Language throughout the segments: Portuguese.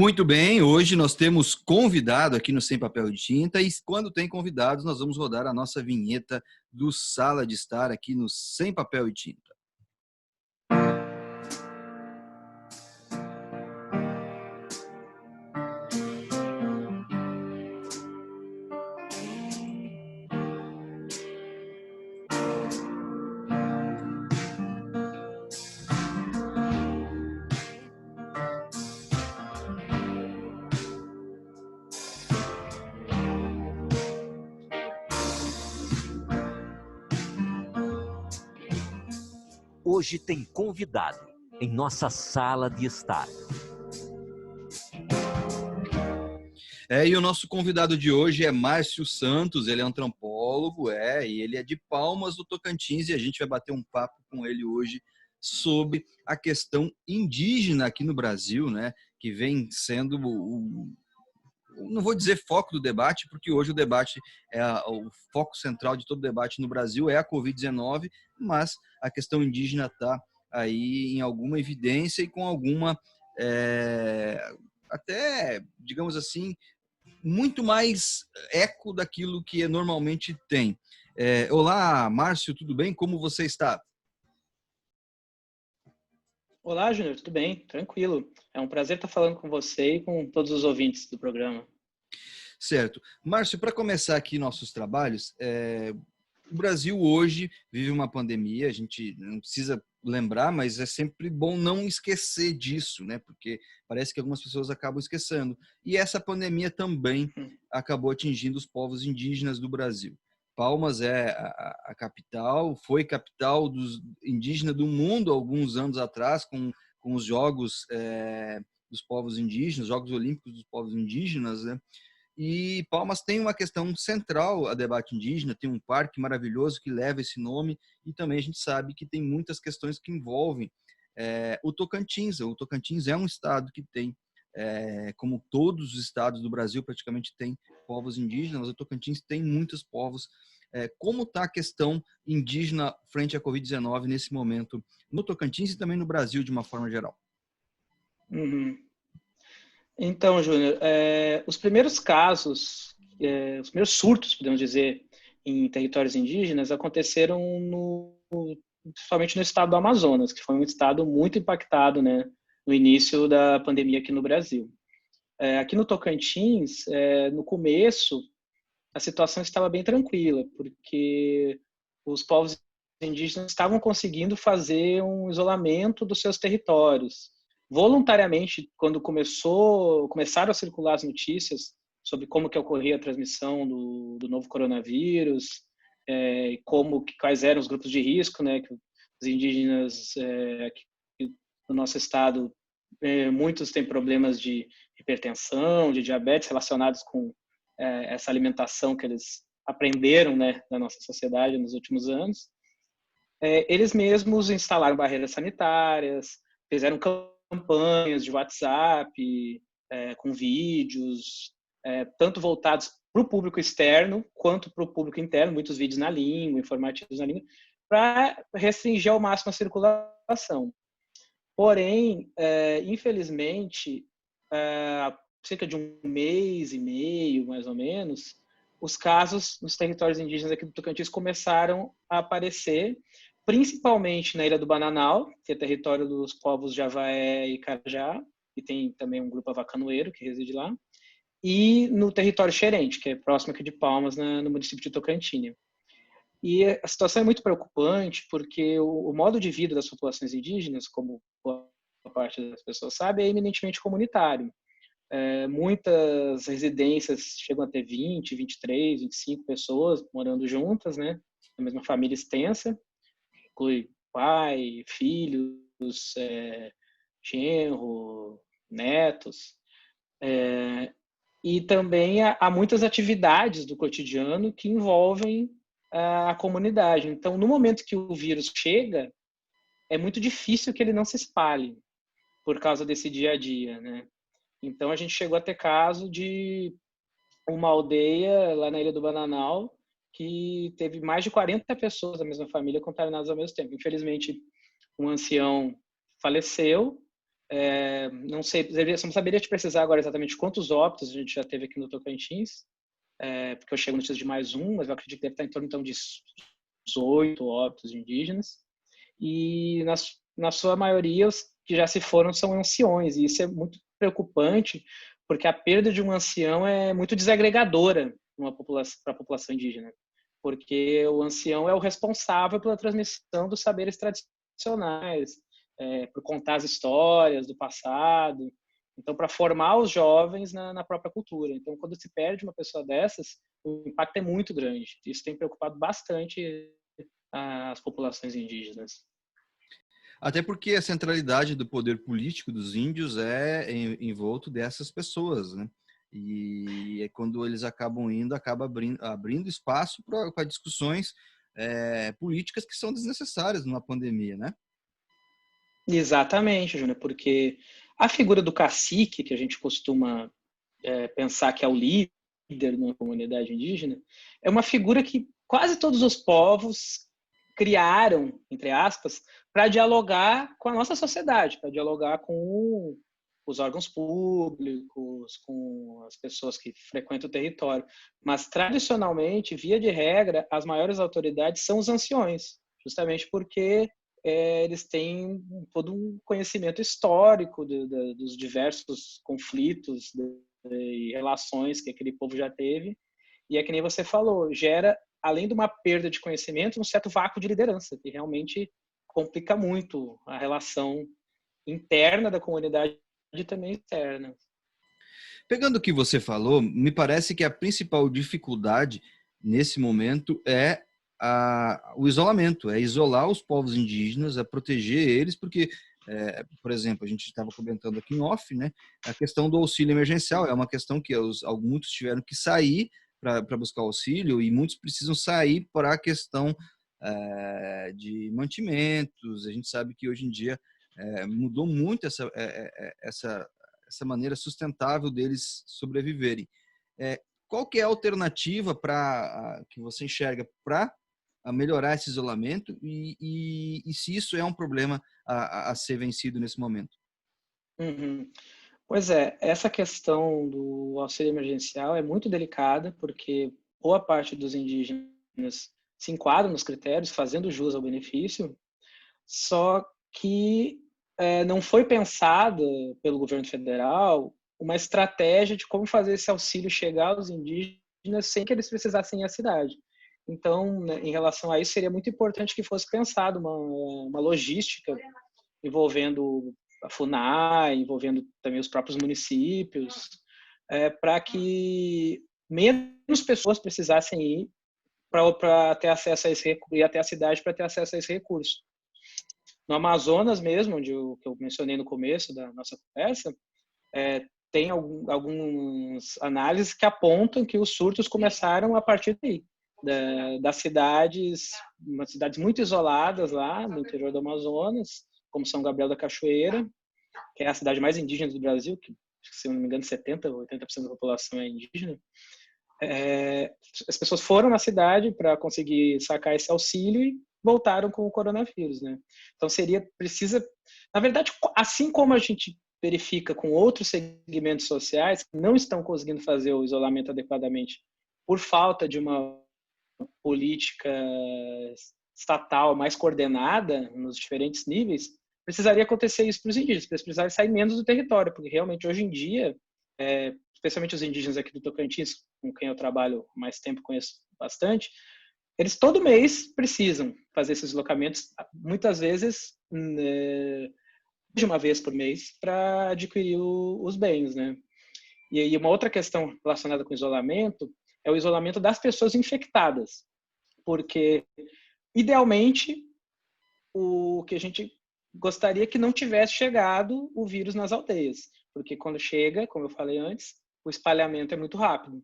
Muito bem, hoje nós temos convidado aqui no Sem Papel e Tinta e quando tem convidados nós vamos rodar a nossa vinheta do Sala de Estar aqui no Sem Papel e Tinta. Hoje tem convidado em nossa Sala de Estar. E o nosso convidado de hoje é Márcio Santos, ele é antropólogo, e ele é de Palmas do Tocantins e a gente vai bater um papo com ele hoje sobre a questão indígena aqui no Brasil, né, que vem sendo não vou dizer foco do debate, porque hoje o debate, o foco central de todo o debate no Brasil é a Covid-19, mas a questão indígena está aí em alguma evidência e com alguma, até, digamos assim, muito mais eco daquilo que normalmente tem. Olá, Márcio, tudo bem? Como você está? Olá, Júnior, tudo bem? Tranquilo. É um prazer estar falando com você e com todos os ouvintes do programa. Certo. Márcio, para começar aqui nossos trabalhos, o Brasil hoje vive uma pandemia, a gente não precisa lembrar, mas é sempre bom não esquecer disso, né? Porque parece que algumas pessoas acabam esquecendo. E essa pandemia também acabou atingindo os povos indígenas do Brasil. Palmas é a capital, foi capital dos indígenas do mundo alguns anos atrás, com os Jogos dos Povos Indígenas, Jogos Olímpicos dos Povos Indígenas, né? E Palmas tem uma questão central a debate indígena, tem um parque maravilhoso que leva esse nome e também a gente sabe que tem muitas questões que envolvem o Tocantins. O Tocantins é um estado que tem, como todos os estados do Brasil praticamente tem povos indígenas, mas o Tocantins tem muitos povos. Como está a questão indígena frente à Covid-19 nesse momento no Tocantins e também no Brasil de uma forma geral? Uhum. Então, Júnior, os primeiros casos, os primeiros surtos, podemos dizer, em territórios indígenas aconteceram principalmente no estado do Amazonas, que foi um estado muito impactado, né, no início da pandemia aqui no Brasil. Aqui no Tocantins, no começo, a situação estava bem tranquila, porque os povos indígenas estavam conseguindo fazer um isolamento dos seus territórios. Voluntariamente, quando começaram a circular as notícias sobre como que ocorria a transmissão do novo coronavírus, quais eram os grupos de risco, né, que os indígenas aqui no nosso estado, muitos têm problemas de hipertensão, de diabetes relacionados com essa alimentação que eles aprenderam, né, na nossa sociedade nos últimos anos. Eles mesmos instalaram barreiras sanitárias, fizeram campanhas de WhatsApp, com vídeos, tanto voltados para o público externo quanto para o público interno, muitos vídeos na língua, informativos na língua, para restringir ao máximo a circulação. Porém, infelizmente, há cerca de um mês e meio, mais ou menos, os casos nos territórios indígenas aqui do Tocantins começaram a aparecer, principalmente na Ilha do Bananal, que é território dos povos Javaé e Carajá, e tem também um grupo avacanoeiro que reside lá, e no território Xerente, que é próximo aqui de Palmas, no município de Tocantins. E a situação é muito preocupante porque o modo de vida das populações indígenas, como boa parte das pessoas sabe, é eminentemente comunitário. Muitas residências chegam a ter 20, 23, 25 pessoas morando juntas, né? A mesma família extensa, inclui pai, filhos, genro, netos. E também há muitas atividades do cotidiano que envolvem a comunidade. Então, no momento que o vírus chega, é muito difícil que ele não se espalhe por causa desse dia a dia, né? Então, a gente chegou a ter caso de uma aldeia lá na Ilha do Bananal que teve mais de 40 pessoas da mesma família contaminadas ao mesmo tempo. Infelizmente, um ancião faleceu Não sei, não saberia te precisar agora exatamente quantos óbitos a gente já teve aqui no Tocantins, porque eu chego no notícias de mais um, mas eu acredito que deve estar em torno então, de 18 óbitos de indígenas. E na sua maioria, os que já se foram são anciões, e isso é muito preocupante, porque a perda de um ancião é muito desagregadora para a população indígena, porque o ancião é o responsável pela transmissão dos saberes tradicionais, por contar as histórias do passado, então para formar os jovens na própria cultura. Então, quando se perde uma pessoa dessas, o impacto é muito grande. Isso tem preocupado bastante as populações indígenas. Até porque a centralidade do poder político dos índios é envolto dessas pessoas, né? E quando eles acabam indo, acaba abrindo espaço para discussões políticas que são desnecessárias numa pandemia, né? Exatamente, Júnior, porque a figura do cacique, que a gente costuma pensar que é o líder numa comunidade indígena, é uma figura que quase todos os povos criaram, entre aspas, para dialogar com a nossa sociedade, para dialogar com os órgãos públicos, com as pessoas que frequentam o território. Mas, tradicionalmente, via de regra, as maiores autoridades são os anciões, justamente porque eles têm todo um conhecimento histórico dos diversos conflitos e relações que aquele povo já teve. E é que nem você falou, gera, além de uma perda de conhecimento, um certo vácuo de liderança, que realmente complica muito a relação interna da comunidade e também externa. Pegando o que você falou, me parece que a principal dificuldade nesse momento é o isolamento, é isolar os povos indígenas, é proteger eles, porque, por exemplo, a gente estava comentando aqui em off, né? A questão do auxílio emergencial é uma questão que muitos tiveram que sair para buscar auxílio e muitos precisam sair para a questão de mantimentos. A gente sabe que hoje em dia mudou muito essa maneira sustentável deles sobreviverem. Qual que é a alternativa que você enxerga para melhorar esse isolamento e se isso é um problema a ser vencido nesse momento? Uhum. Pois essa questão do auxílio emergencial é muito delicada, porque boa parte dos indígenas se enquadram nos critérios, fazendo jus ao benefício, só que não foi pensada pelo governo federal uma estratégia de como fazer esse auxílio chegar aos indígenas sem que eles precisassem ir à cidade. Então, né, em relação a isso, seria muito importante que fosse pensada uma logística envolvendo a FUNAI, envolvendo também os próprios municípios, para que menos pessoas precisassem ir para ter acesso a esse ir até a cidade para ter acesso a esse recurso. No Amazonas mesmo, que eu mencionei no começo da nossa conversa, tem algumas análises que apontam que os surtos começaram a partir daí, das cidades muito isoladas lá no interior do Amazonas, como São Gabriel da Cachoeira, que é a cidade mais indígena do Brasil, que, se eu não me engano, 70% ou 80% da população é indígena. As pessoas foram na cidade para conseguir sacar esse auxílio e voltaram com o coronavírus, né? Então precisa, na verdade, assim como a gente verifica com outros segmentos sociais que não estão conseguindo fazer o isolamento adequadamente por falta de uma política estatal mais coordenada nos diferentes níveis, precisaria acontecer isso para os indígenas, eles precisarem sair menos do território, porque realmente hoje em dia, especialmente os indígenas aqui do Tocantins, com quem eu trabalho mais tempo, conheço bastante, eles todo mês precisam fazer esses deslocamentos, muitas vezes de uma vez por mês, para adquirir os bens, né? E aí uma outra questão relacionada com isolamento é o isolamento das pessoas infectadas, porque idealmente o que a gente gostaria que não tivesse chegado o vírus nas aldeias, porque quando chega, como eu falei antes, o espalhamento é muito rápido.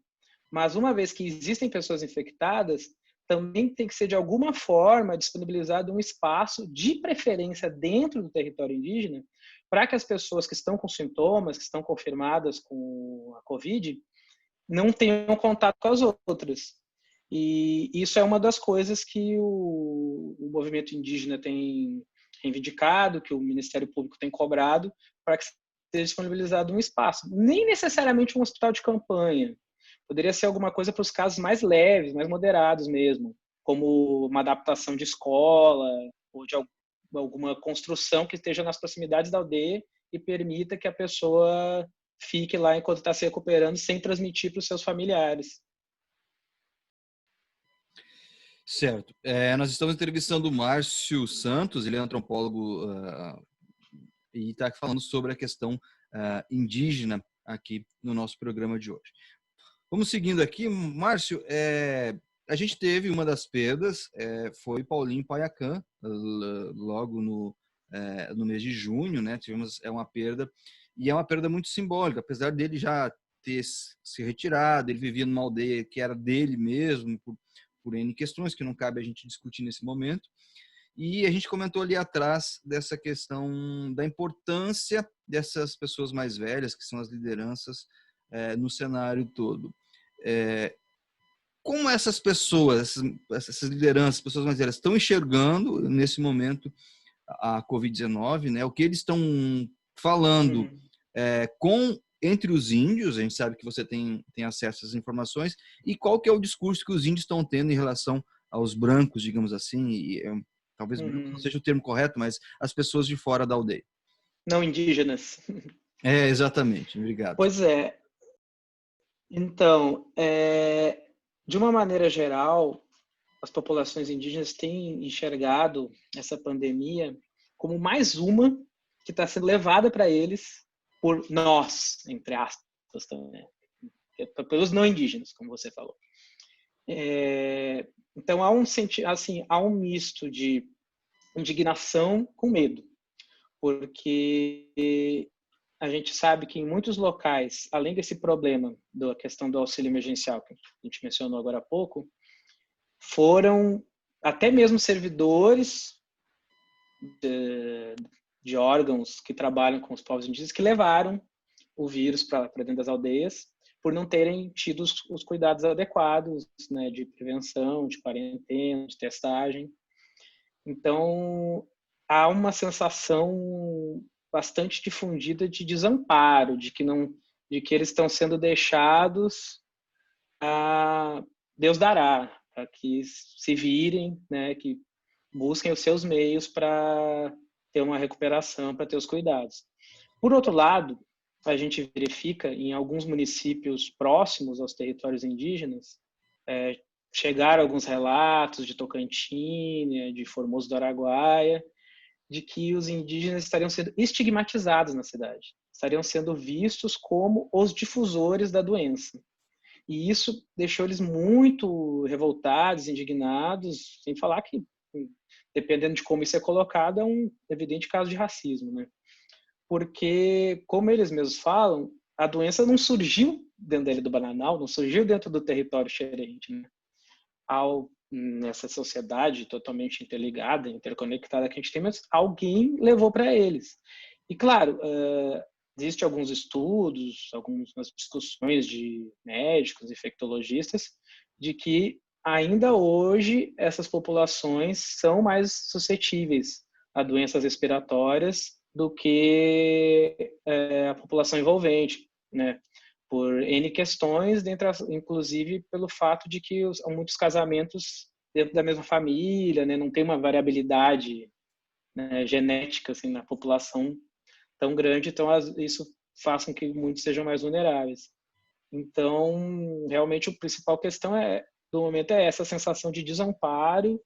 Mas uma vez que existem pessoas infectadas, também tem que ser de alguma forma disponibilizado um espaço, de preferência dentro do território indígena, para que as pessoas que estão com sintomas, que estão confirmadas com a Covid, não tenham contato com as outras. E isso é uma das coisas que o movimento indígena tem reivindicado, que o Ministério Público tem cobrado, para que seja disponibilizado um espaço. Nem necessariamente um hospital de campanha. Poderia ser alguma coisa para os casos mais leves, mais moderados mesmo, como uma adaptação de escola ou de alguma construção que esteja nas proximidades da aldeia e permita que a pessoa fique lá enquanto está se recuperando sem transmitir para os seus familiares. Certo. Nós estamos entrevistando o Márcio Santos, ele é antropólogo e está falando sobre a questão indígena aqui no nosso programa de hoje. Vamos seguindo aqui. Márcio, a gente teve uma das perdas, foi Paulinho Paiacã, logo no mês de junho, né? Tivemos uma perda, e é uma perda muito simbólica, apesar dele já ter se retirado, ele vivia numa aldeia que era dele mesmo, por N questões que não cabe a gente discutir nesse momento. E a gente comentou ali atrás dessa questão da importância dessas pessoas mais velhas, que são as lideranças, no cenário todo. Como essas pessoas, essas lideranças, pessoas mais velhas, estão enxergando nesse momento a Covid-19, né? O que eles estão falando entre os índios, a gente sabe que você tem acesso a essas informações, e qual que é o discurso que os índios estão tendo em relação aos brancos, digamos assim, e talvez branco não seja o termo correto, mas as pessoas de fora da aldeia. Não indígenas. Exatamente. Obrigado. Pois é. Então, de uma maneira geral, as populações indígenas têm enxergado essa pandemia como mais uma que está sendo levada para eles por nós, entre aspas, também, pelos não indígenas, como você falou. Então, há um misto de indignação com medo, porque a gente sabe que em muitos locais, além desse problema da questão do auxílio emergencial que a gente mencionou agora há pouco, foram até mesmo servidores de órgãos que trabalham com os povos indígenas que levaram o vírus para dentro das aldeias por não terem tido os cuidados adequados, né, de prevenção, de quarentena, de testagem. Então, há uma sensação bastante difundida de desamparo, de que eles estão sendo deixados a Deus dará, para que se virem, né, que busquem os seus meios para ter uma recuperação, para ter os cuidados. Por outro lado, a gente verifica em alguns municípios próximos aos territórios indígenas, chegaram alguns relatos de Tocantins, de Formoso do Araguaia, de que os indígenas estariam sendo estigmatizados na cidade, estariam sendo vistos como os difusores da doença. E isso deixou eles muito revoltados, indignados, sem falar que, dependendo de como isso é colocado, é um evidente caso de racismo, né? Porque, como eles mesmos falam, a doença não surgiu dentro da Ilha do Bananal, não surgiu dentro do território xerente, né? Nessa sociedade totalmente interligada, interconectada que a gente tem, mas alguém levou para eles. E, claro, existem alguns estudos, algumas discussões de médicos, infectologistas, de que ainda hoje essas populações são mais suscetíveis a doenças respiratórias do que a população envolvente, né? Por N questões, inclusive pelo fato de que há muitos casamentos dentro da mesma família, né? Não tem uma variabilidade, né, genética assim, na população tão grande, então isso faz com que muitos sejam mais vulneráveis. Então, realmente, a principal questão do momento é essa sensação de desamparo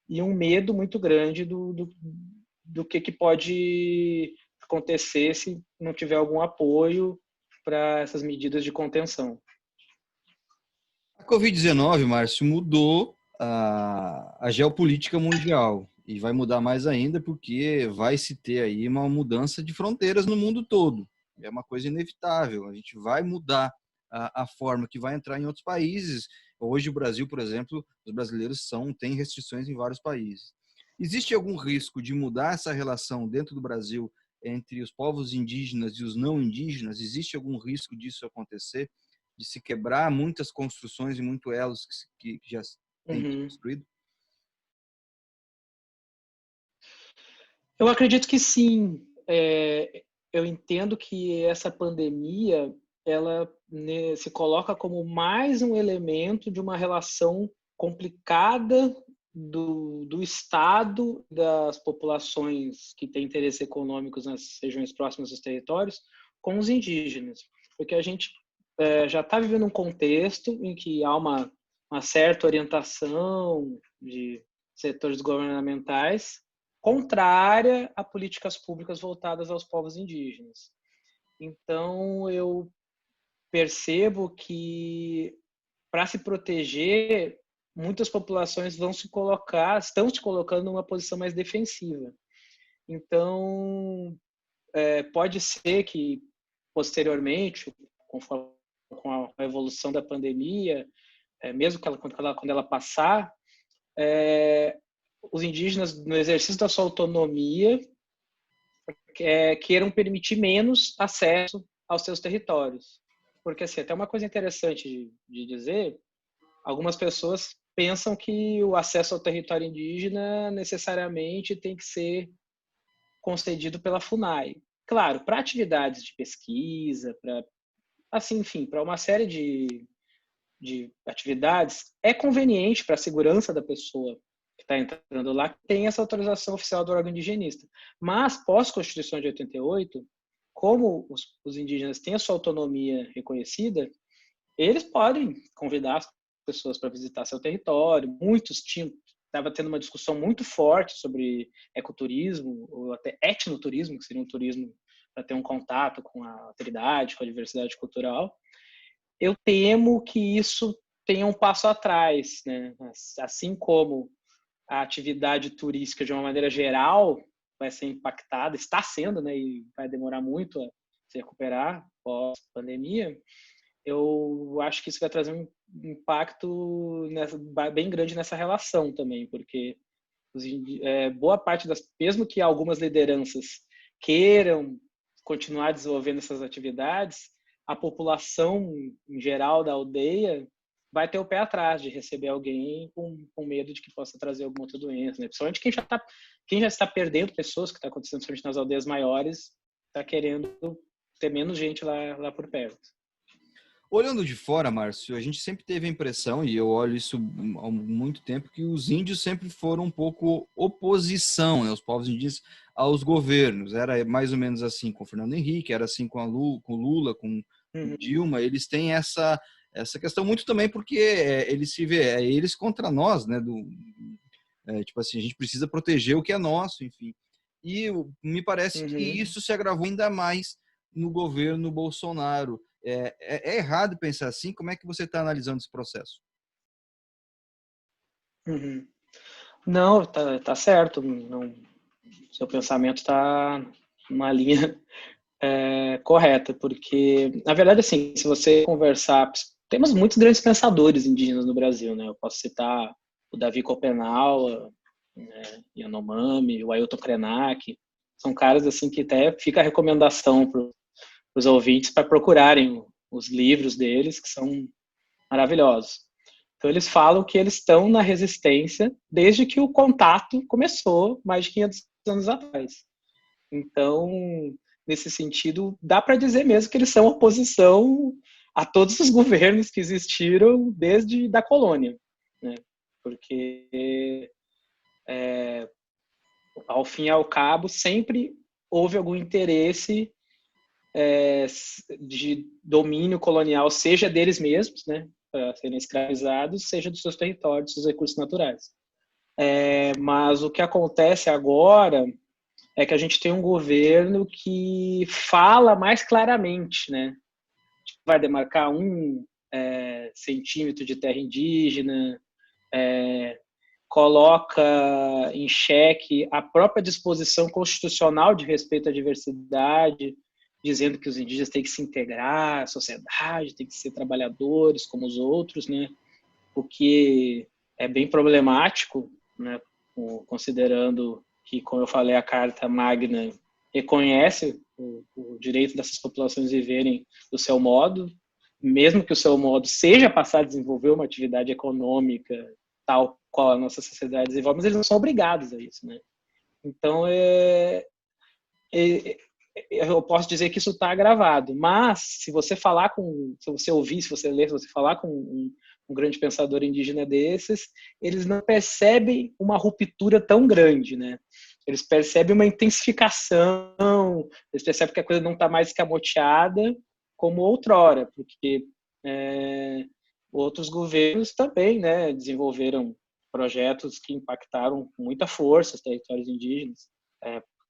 e um medo muito grande do que pode acontecer se não tiver algum apoio para essas medidas de contenção. A Covid-19, Márcio, mudou a geopolítica mundial e vai mudar mais ainda porque vai se ter aí uma mudança de fronteiras no mundo todo. É uma coisa inevitável. A gente vai mudar a forma que vai entrar em outros países. Hoje o Brasil, por exemplo, os brasileiros têm restrições em vários países. Existe algum risco de mudar essa relação dentro do Brasil entre os povos indígenas e os não indígenas? Existe algum risco disso acontecer? De se quebrar muitas construções e muitos elos que já têm sido construídos? Eu acredito que sim. Eu entendo que essa pandemia ela se coloca como mais um elemento de uma relação complicada do Estado, das populações que têm interesses econômicos nas regiões próximas dos territórios, com os indígenas. Porque a gente já está vivendo um contexto em que há uma certa orientação de setores governamentais contrária a políticas públicas voltadas aos povos indígenas. Então, eu percebo que, para se proteger, muitas populações estão se colocando numa posição mais defensiva. Então, pode ser que, posteriormente, conforme com a evolução da pandemia, mesmo que quando ela passar, os indígenas, no exercício da sua autonomia, queiram permitir menos acesso aos seus territórios. Porque, assim, até uma coisa interessante de dizer, algumas pessoas pensam que o acesso ao território indígena necessariamente tem que ser concedido pela FUNAI. Claro, para atividades de pesquisa, para uma série de atividades, é conveniente para a segurança da pessoa que está entrando lá, que tem essa autorização oficial do órgão indigenista. Mas, pós-Constituição de 88, como os indígenas têm a sua autonomia reconhecida, eles podem convidar as pessoas para visitar seu território. Muitos estava tendo uma discussão muito forte sobre ecoturismo, ou até etnoturismo, que seria um turismo para ter um contato com a alteridade, com a diversidade cultural. Eu temo que isso tenha um passo atrás, né? Assim como a atividade turística, de uma maneira geral, vai ser impactada, está sendo, né? E vai demorar muito a se recuperar pós-pandemia. Eu acho que isso vai trazer um impacto bem grande nessa relação também, porque boa parte mesmo que algumas lideranças queiram continuar desenvolvendo essas atividades, a população em geral da aldeia vai ter o pé atrás de receber alguém com medo de que possa trazer alguma outra doença, né? Principalmente quem já está perdendo pessoas, que está acontecendo principalmente nas aldeias maiores, está querendo ter menos gente lá por perto. Olhando de fora, Márcio, a gente sempre teve a impressão, e eu olho isso há muito tempo, que os índios sempre foram um pouco oposição, né, os povos indígenas, aos governos. Era mais ou menos assim com o Fernando Henrique, era assim com o Lula, com Dilma. Eles têm essa questão muito também porque eles se vê, eles contra nós, né? Tipo assim, a gente precisa proteger o que é nosso, enfim. E me parece que isso se agravou ainda mais no governo Bolsonaro. É errado pensar assim? Como é que você está analisando esse processo? Não, tá certo. Não, seu pensamento está numa linha correta, porque, na verdade, assim, se você conversar, temos muitos grandes pensadores indígenas no Brasil, né? Eu posso citar o Davi Copenaua, né, Yanomami, o Ailton Krenak, são caras assim que até fica a recomendação para os ouvintes para procurarem os livros deles, que são maravilhosos. Então, eles falam que eles estão na resistência desde que o contato começou, mais de 500 anos atrás. Então, nesse sentido, dá para dizer mesmo que eles são oposição a todos os governos que existiram desde da colônia, né? Porque, ao fim e ao cabo, sempre houve algum interesse de domínio colonial, seja deles mesmos, né, para serem escravizados, seja dos seus territórios, dos seus recursos naturais. Mas o que acontece agora é que a gente tem um governo que fala mais claramente, né? Vai demarcar 1 centímetro de terra indígena, coloca em xeque a própria disposição constitucional de respeito à diversidade, dizendo que os indígenas têm que se integrar à sociedade, têm que ser trabalhadores como os outros, né? O que é bem problemático, né? Considerando que, como eu falei, a Carta Magna reconhece o direito dessas populações viverem do seu modo, mesmo que o seu modo seja passar a desenvolver uma atividade econômica tal qual a nossa sociedade desenvolve, mas eles não são obrigados a isso, né? Então, eu posso dizer que isso está gravado, mas se você falar se você ouvir, se você ler, se você falar com um grande pensador indígena desses, eles não percebem uma ruptura tão grande, né? Eles percebem uma intensificação, eles percebem que a coisa não está mais escamoteada como outrora, porque outros governos também, né, desenvolveram projetos que impactaram com muita força os territórios indígenas.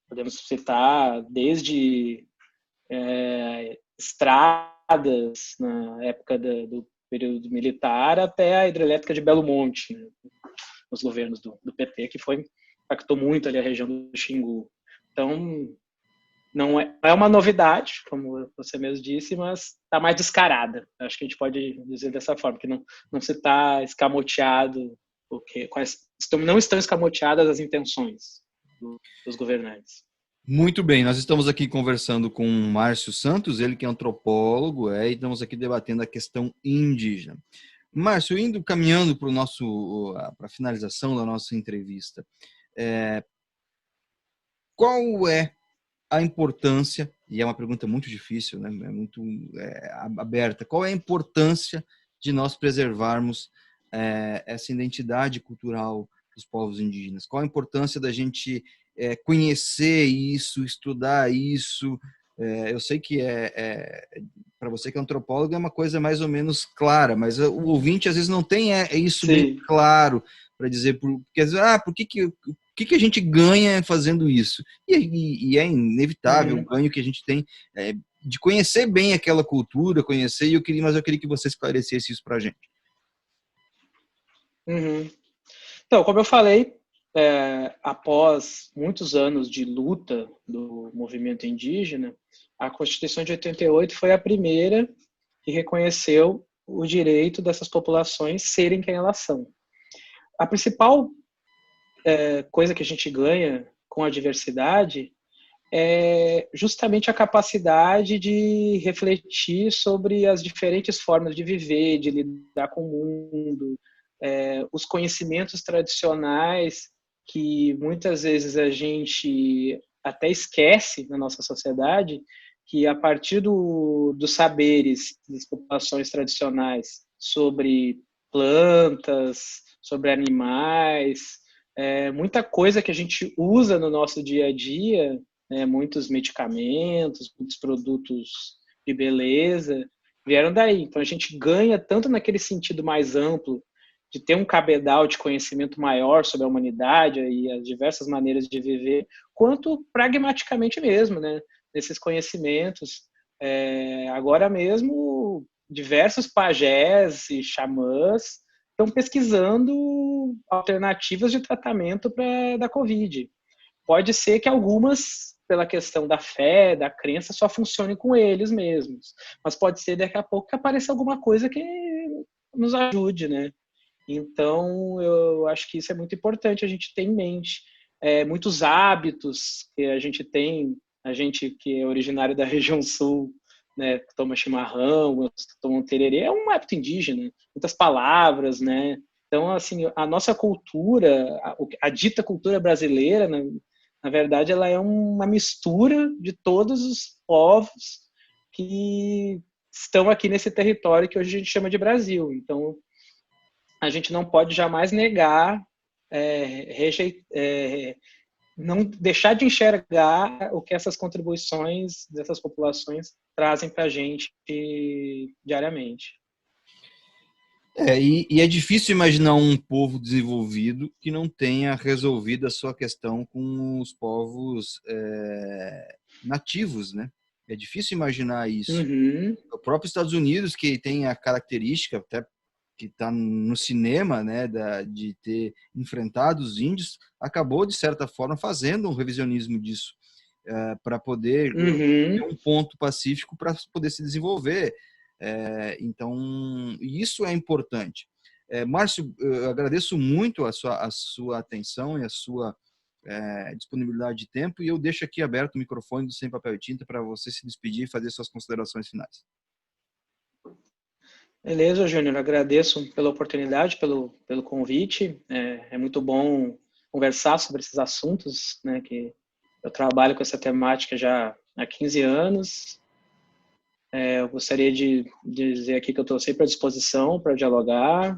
Podemos citar desde estradas na época do período militar até a hidrelétrica de Belo Monte, né, nos governos do PT, que impactou muito ali a região do Xingu. Então, não é uma novidade, como você mesmo disse, mas está mais descarada. Acho que a gente pode dizer dessa forma, que não se está escamoteado, porque não estão escamoteadas as intenções dos governantes. Muito bem, nós estamos aqui conversando com o Márcio Santos, ele que é antropólogo, e estamos aqui debatendo a questão indígena. Márcio, caminhando para a finalização da nossa entrevista, qual é a importância, e é uma pergunta muito difícil, né? É muito aberta, qual é a importância de nós preservarmos essa identidade cultural dos povos indígenas? Qual a importância da gente conhecer isso, estudar isso? Eu sei que para você que é antropólogo é uma coisa mais ou menos clara, mas o ouvinte às vezes não tem isso Sim. bem claro para dizer, porque às vezes, por que a gente ganha fazendo isso? E é inevitável o ganho que a gente tem de conhecer bem aquela cultura, conhecer, mas eu queria que você esclarecesse isso para a gente. Uhum. Então, como eu falei, após muitos anos de luta do movimento indígena, a Constituição de 88 foi a primeira que reconheceu o direito dessas populações serem quem elas são. A principal coisa que a gente ganha com a diversidade é justamente a capacidade de refletir sobre as diferentes formas de viver, de lidar com o mundo, os conhecimentos tradicionais que muitas vezes a gente até esquece na nossa sociedade, que a partir dos saberes das populações tradicionais sobre plantas, sobre animais, muita coisa que a gente usa no nosso dia a dia, muitos medicamentos, muitos produtos de beleza, vieram daí. Então a gente ganha tanto naquele sentido mais amplo de ter um cabedal de conhecimento maior sobre a humanidade e as diversas maneiras de viver, quanto pragmaticamente mesmo, né? Nesses conhecimentos. Agora mesmo, diversos pajés e xamãs estão pesquisando alternativas de tratamento da Covid. Pode ser que algumas, pela questão da fé, da crença, só funcionem com eles mesmos. Mas pode ser daqui a pouco que apareça alguma coisa que nos ajude, né? Então, eu acho que isso é muito importante a gente ter em mente. Muitos hábitos que a gente tem, a gente que é originário da região sul, né, que toma chimarrão, que toma tererê, é um hábito indígena, muitas palavras, né? Então, assim, a nossa cultura, a dita cultura brasileira, na verdade, ela é uma mistura de todos os povos que estão aqui nesse território que hoje a gente chama de Brasil. Então, a gente não pode jamais negar, não deixar de enxergar o que essas contribuições dessas populações trazem para a gente diariamente. E é difícil imaginar um povo desenvolvido que não tenha resolvido a sua questão com os povos nativos, né? É difícil imaginar isso. Uhum. O próprio Estados Unidos, que tem a característica, até que está no cinema, né, de ter enfrentado os índios, acabou, de certa forma, fazendo um revisionismo disso, para poder ter um ponto pacífico para poder se desenvolver. Então, isso é importante. Márcio, eu agradeço muito a sua atenção e a sua disponibilidade de tempo, e eu deixo aqui aberto o microfone do Sem Papel e Tinta para você se despedir e fazer suas considerações finais. Beleza, Júnior. Agradeço pela oportunidade, pelo convite. É muito bom conversar sobre esses assuntos, né, que eu trabalho com essa temática já há 15 anos. Eu gostaria de dizer aqui que eu estou sempre à disposição para dialogar,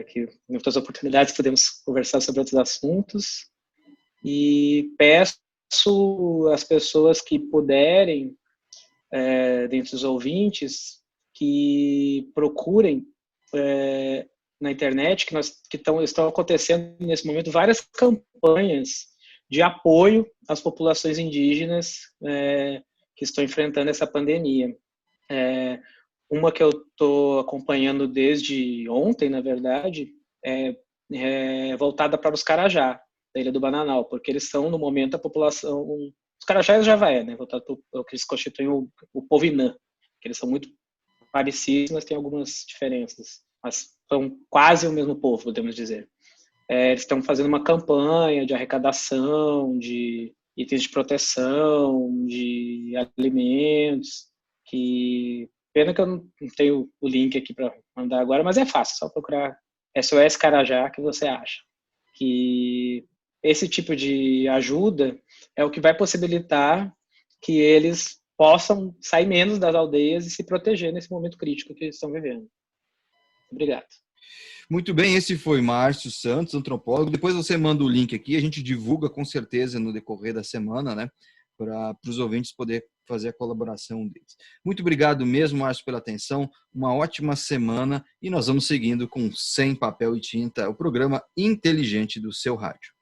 que em outras oportunidades podemos conversar sobre outros assuntos. E peço às pessoas que puderem, dentre os ouvintes, que procurem na internet, que estão acontecendo nesse momento várias campanhas de apoio às populações indígenas que estão enfrentando essa pandemia. Uma que eu estou acompanhando desde ontem, na verdade, é voltada para os Carajá, da Ilha do Bananal, porque eles são, no momento, a população... Os Carajá e os Javaé, né, voltado para o que eles constituem o povo Inã, que eles são muito parecidos, mas têm algumas diferenças. Mas são quase o mesmo povo, podemos dizer. Eles estão fazendo uma campanha de arrecadação, de itens de proteção, de alimentos, que... Pena que eu não tenho o link aqui para mandar agora, mas é fácil, só procurar SOS Carajá que você acha. Que esse tipo de ajuda é o que vai possibilitar que eles possam sair menos das aldeias e se proteger nesse momento crítico que eles estão vivendo. Obrigado. Muito bem, esse foi Márcio Santos, antropólogo. Depois você manda o link aqui, a gente divulga com certeza no decorrer da semana, né? Para os ouvintes poderem fazer a colaboração deles. Muito obrigado mesmo, Márcio, pela atenção. Uma ótima semana e nós vamos seguindo com Sem Papel e Tinta, o programa inteligente do seu rádio.